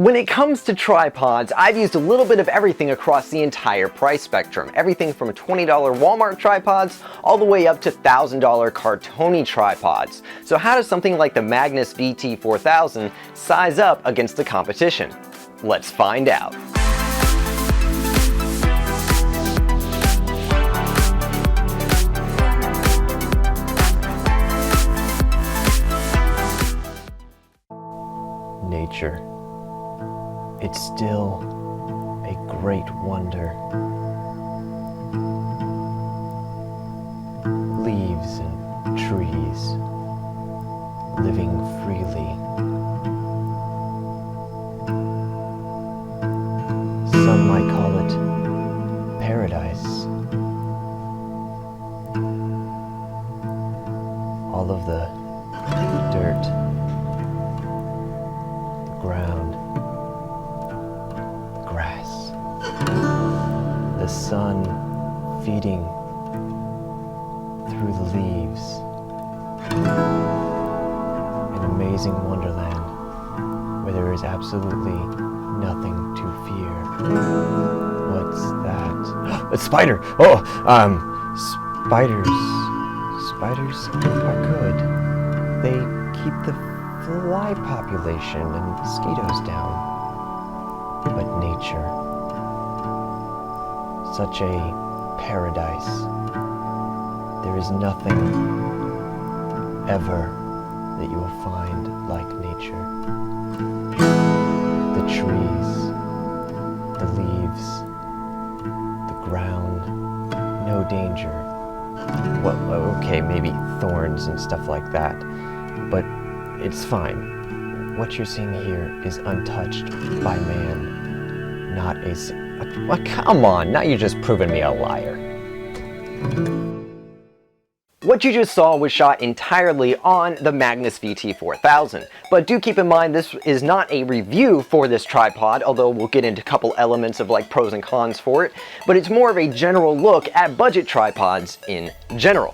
When it comes to tripods, I've used a little bit of everything across the entire price spectrum. Everything from $20 Walmart tripods all the way up to $1,000 Cartoni tripods. So how does something like the Magnus VT-4000 size up against the competition? Let's find out. Nature. It's still a great wonder. Leaves and trees living freely. Some might call it paradise. All of the dirt, the ground, grass, the sun feeding through the leaves. An amazing wonderland where there is absolutely nothing to fear. What's that? A spider! Oh, spiders. Spiders are good. They keep the fly population and mosquitoes down. But nature, such a paradise. There is nothing ever that you will find like nature. The trees, the leaves, the ground, no danger. Well, okay, maybe thorns and stuff like that, but it's fine. What you're seeing here is untouched by man, not a... Well, come on, now you're just proving me a liar. What you just saw was shot entirely on the Magnus VT-4000, but do keep in mind this is not a review for this tripod, although we'll get into a couple elements of like pros and cons for it, but it's more of a general look at budget tripods in general.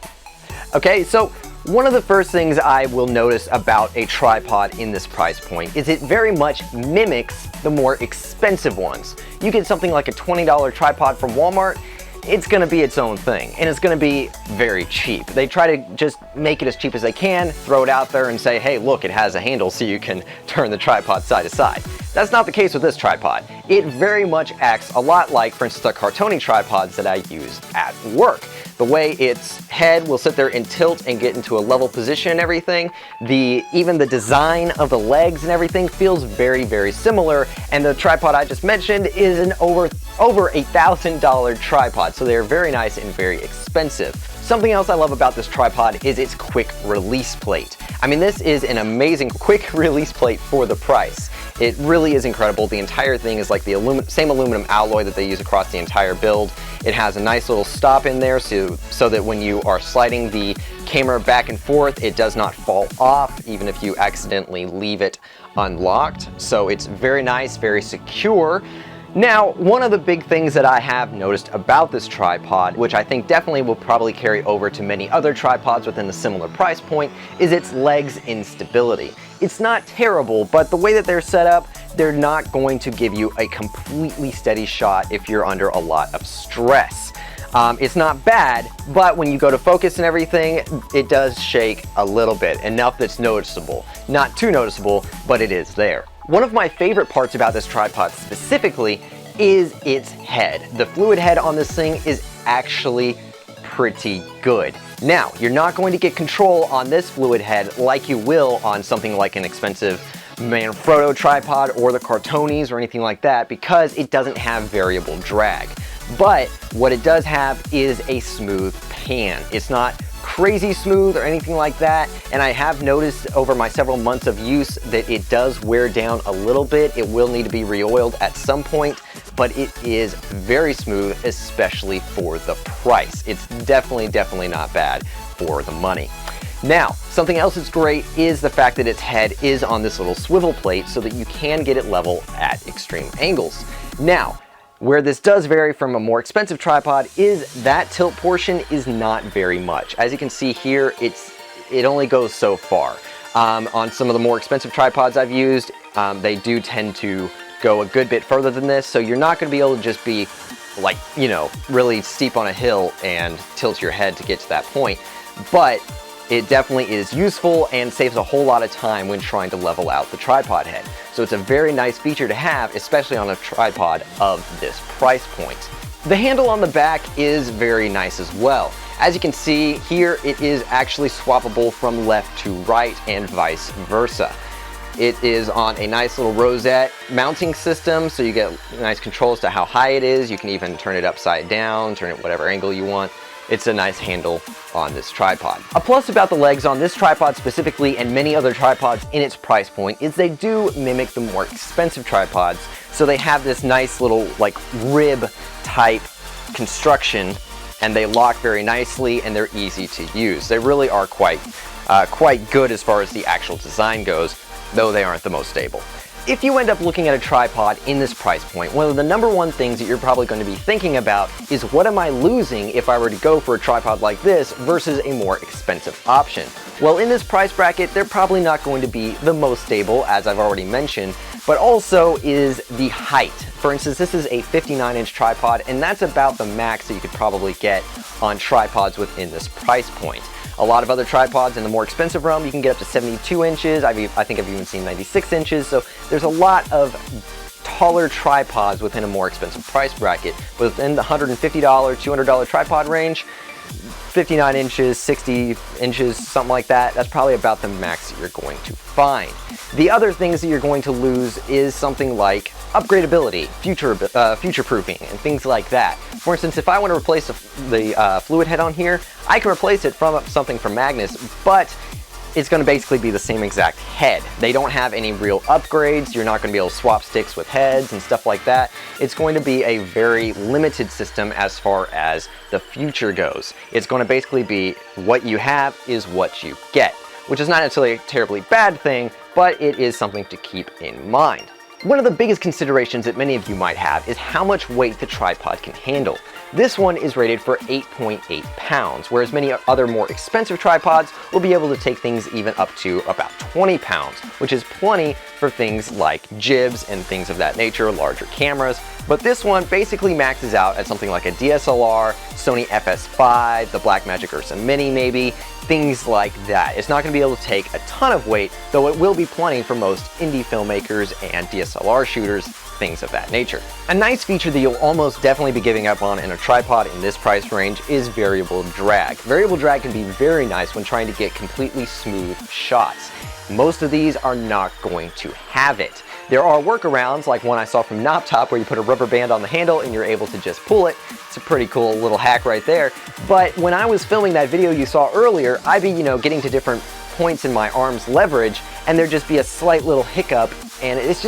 Okay, so one of the first things I will notice about a tripod in this price point is it very much mimics the more expensive ones. You get something like a $20 tripod from Walmart, it's going to be its own thing, and it's going to be very cheap. They try to just make it as cheap as they can, throw it out there and say, hey, look, it has a handle so you can turn the tripod side to side. That's not the case with this tripod. It very much acts a lot like, for instance, the Cartoni tripods that I use at work. The way its head will sit there and tilt and get into a level position and everything, even the design of the legs and everything feels very, very similar. And the tripod I just mentioned is an over $1,000 tripod, so they're very nice and very expensive. Something else I love about this tripod is its quick release plate. I mean, this is an amazing quick release plate for the price. It really is incredible. The entire thing is like the same aluminum alloy that they use across the entire build. It has a nice little stop in there so that when you are sliding the camera back and forth, it does not fall off, even if you accidentally leave it unlocked. So it's very nice, very secure. Now, one of the big things that I have noticed about this tripod, which I think definitely will probably carry over to many other tripods within the similar price point, is its legs instability. It's not terrible, but the way that they're set up, they're not going to give you a completely steady shot if you're under a lot of stress. It's not bad, but when you go to focus and everything, it does shake a little bit, enough that's noticeable. Not too noticeable, but it is there. One of my favorite parts about this tripod specifically is its head. The fluid head on this thing is actually pretty good. Now, you're not going to get control on this fluid head like you will on something like an expensive Manfrotto tripod or the Cartonis or anything like that, because it doesn't have variable drag. But what it does have is a smooth pan. It's not crazy smooth or anything like that, and I have noticed over my several months of use that it does wear down a little bit. It will need to be re-oiled at some point, but it is very smooth, especially for the price. It's definitely not bad for the money. Now, something else that's great is the fact that its head is on this little swivel plate so that you can get it level at extreme angles. Now, where this does vary from a more expensive tripod is that tilt portion is not very much. As you can see here, it only goes so far. On some of the more expensive tripods I've used, They do tend to go a good bit further than this, so you're not going to be able to just be like, you know, really steep on a hill and tilt your head to get to that point. But it definitely is useful and saves a whole lot of time when trying to level out the tripod head. So it's a very nice feature to have, especially on a tripod of this price point. The handle on the back is very nice as well. As you can see here, it is actually swappable from left to right and vice versa. It is on a nice little rosette mounting system, so you get nice controls to how high it is. You can even turn it upside down, turn it whatever angle you want. It's a nice handle on this tripod. A plus about the legs on this tripod specifically, and many other tripods in its price point, is they do mimic the more expensive tripods. So they have this nice little like rib type construction, and they lock very nicely and they're easy to use. They really are quite good as far as the actual design goes, though they aren't the most stable. If you end up looking at a tripod in this price point, one of the number one things that you're probably going to be thinking about is, what am I losing if I were to go for a tripod like this versus a more expensive option? Well, in this price bracket, they're probably not going to be the most stable, as I've already mentioned, but also is the height. For instance, this is a 59-inch tripod, and that's about the max that you could probably get on tripods within this price point. A lot of other tripods in the more expensive realm, you can get up to 72 inches. I think I've even seen 96 inches. So there's a lot of taller tripods within a more expensive price bracket. But within the $150, $200 tripod range, 59 inches, 60 inches, something like that, that's probably about the max that you're going to find. The other things that you're going to lose is something like upgradability, future-proofing, and things like that. For instance, if I want to replace the fluid head on here, I can replace it from something from Magnus, but it's going to basically be the same exact head. They don't have any real upgrades. You're not going to be able to swap sticks with heads and stuff like that. It's going to be a very limited system as far as the future goes. It's going to basically be what you have is what you get, which is not necessarily a terribly bad thing, but it is something to keep in mind. One of the biggest considerations that many of you might have is how much weight the tripod can handle. This one is rated for 8.8 pounds, whereas many other more expensive tripods will be able to take things even up to about 20 pounds, which is plenty for things like jibs and things of that nature, larger cameras. But this one basically maxes out at something like a DSLR, Sony FS5, the Blackmagic Ursa Mini maybe, things like that. It's not going to be able to take a ton of weight, though it will be plenty for most indie filmmakers and DSLR shooters, things of that nature. A nice feature that you'll almost definitely be giving up on in a tripod in this price range is variable drag. Variable drag can be very nice when trying to get completely smooth shots. Most of these are not going to have it. There are workarounds, like one I saw from Knoptop, where you put a rubber band on the handle and you're able to just pull it. It's a pretty cool little hack right there. But when I was filming that video you saw earlier, I'd be, getting to different points in my arm's leverage, and there'd just be a slight little hiccup, and it's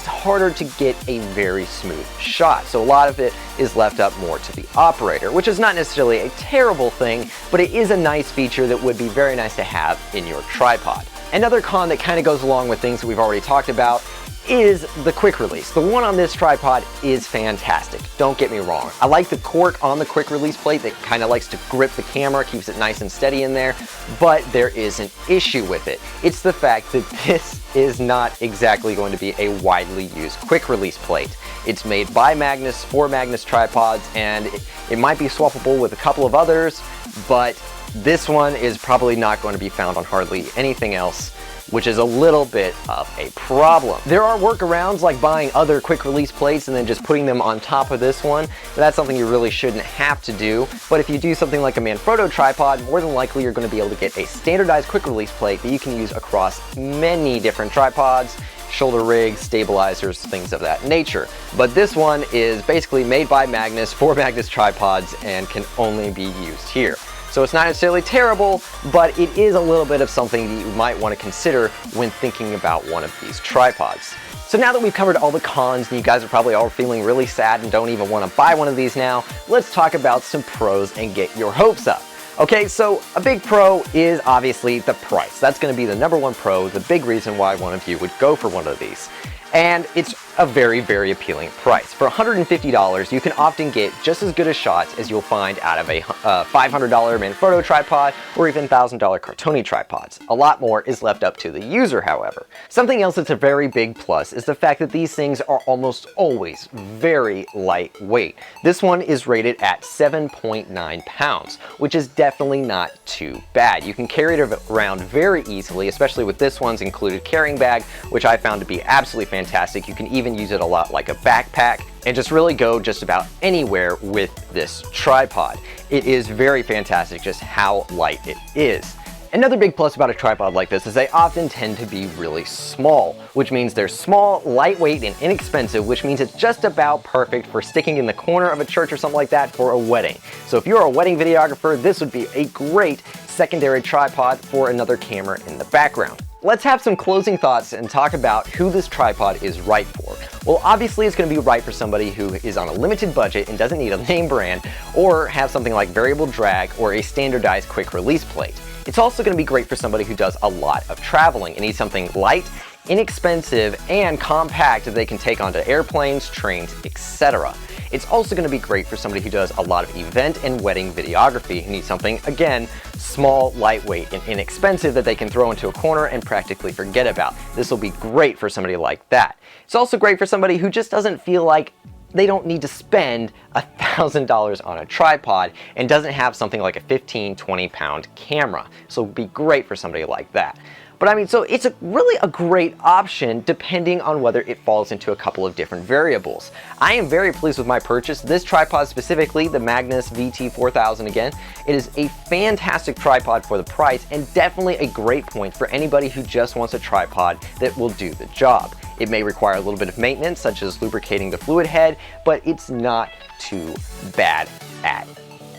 harder to get a very smooth shot. So a lot of it is left up more to the operator, which is not necessarily a terrible thing, but it is a nice feature that would be very nice to have in your tripod. Another con that kind of goes along with things that we've already talked about is the quick release. The one on this tripod is fantastic, don't get me wrong. I like the cork on the quick release plate that kind of likes to grip the camera, keeps it nice and steady in there, but there is an issue with it. It's the fact that this is not exactly going to be a widely used quick release plate. It's made by Magnus for Magnus tripods, and it might be swappable with a couple of others, but this one is probably not going to be found on hardly anything else, which is a little bit of a problem. There are workarounds like buying other quick release plates and then just putting them on top of this one. That's something you really shouldn't have to do. But if you do something like a Manfrotto tripod, more than likely you're going to be able to get a standardized quick release plate that you can use across many different tripods, shoulder rigs, stabilizers, things of that nature. But this one is basically made by Magnus for Magnus tripods and can only be used here. So it's not necessarily terrible, but it is a little bit of something that you might want to consider when thinking about one of these tripods. So now that we've covered all the cons and you guys are probably all feeling really sad and don't even want to buy one of these now, let's talk about some pros and get your hopes up. Okay, so a big pro is obviously the price. That's going to be the number one pro, the big reason why one of you would go for one of these. And it's a very, very appealing price. For $150, you can often get just as good a shots as you'll find out of a $500 Manfrotto tripod or even $1,000 Cartoni tripods. A lot more is left up to the user, however. Something else that's a very big plus is the fact that these things are almost always very lightweight. This one is rated at 7.9 pounds, which is definitely not too bad. You can carry it around very easily, especially with this one's included carrying bag, which I found to be absolutely fantastic. You can even use it a lot like a backpack and just really go just about anywhere with this tripod. It is very fantastic just how light it is. Another big plus about a tripod like this is they often tend to be really small, which means they're small, lightweight, and inexpensive, which means it's just about perfect for sticking in the corner of a church or something like that for a wedding. So if you're a wedding videographer, this would be a great secondary tripod for another camera in the background. Let's have some closing thoughts and talk about who this tripod is right for. Well, obviously it's going to be right for somebody who is on a limited budget and doesn't need a name brand or have something like variable drag or a standardized quick release plate. It's also going to be great for somebody who does a lot of traveling and needs something light, inexpensive, and compact that they can take onto airplanes, trains, etc. It's also going to be great for somebody who does a lot of event and wedding videography who needs something, again, small, lightweight, and inexpensive that they can throw into a corner and practically forget about. This will be great for somebody like that. It's also great for somebody who just doesn't feel like they don't need to spend $1,000 on a tripod and doesn't have something like a 15-20 pound camera. So it'd be great for somebody like that. But I mean, so it's really a great option depending on whether it falls into a couple of different variables. I am very pleased with my purchase. This tripod specifically, the Magnus VT-4000 again, it is a fantastic tripod for the price and definitely a great point for anybody who just wants a tripod that will do the job. It may require a little bit of maintenance, such as lubricating the fluid head, but it's not too bad at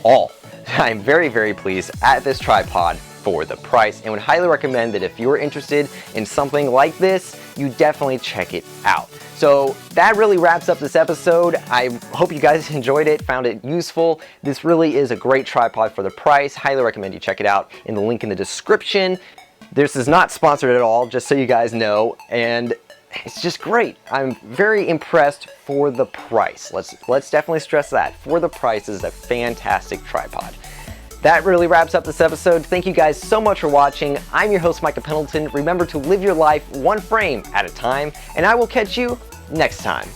all. I'm very, very pleased at this tripod for the price and would highly recommend that if you're interested in something like this, you definitely check it out. So that really wraps up this episode. I hope you guys enjoyed it, found it useful. This really is a great tripod for the price. Highly recommend you check it out in the link in the description. This is not sponsored at all, just so you guys know, and it's just great. I'm very impressed for the price. Let's definitely stress that. For the price, this is a fantastic tripod. That really wraps up this episode. Thank you guys so much for watching. I'm your host, Micah Pendleton. Remember to live your life one frame at a time, and I will catch you next time.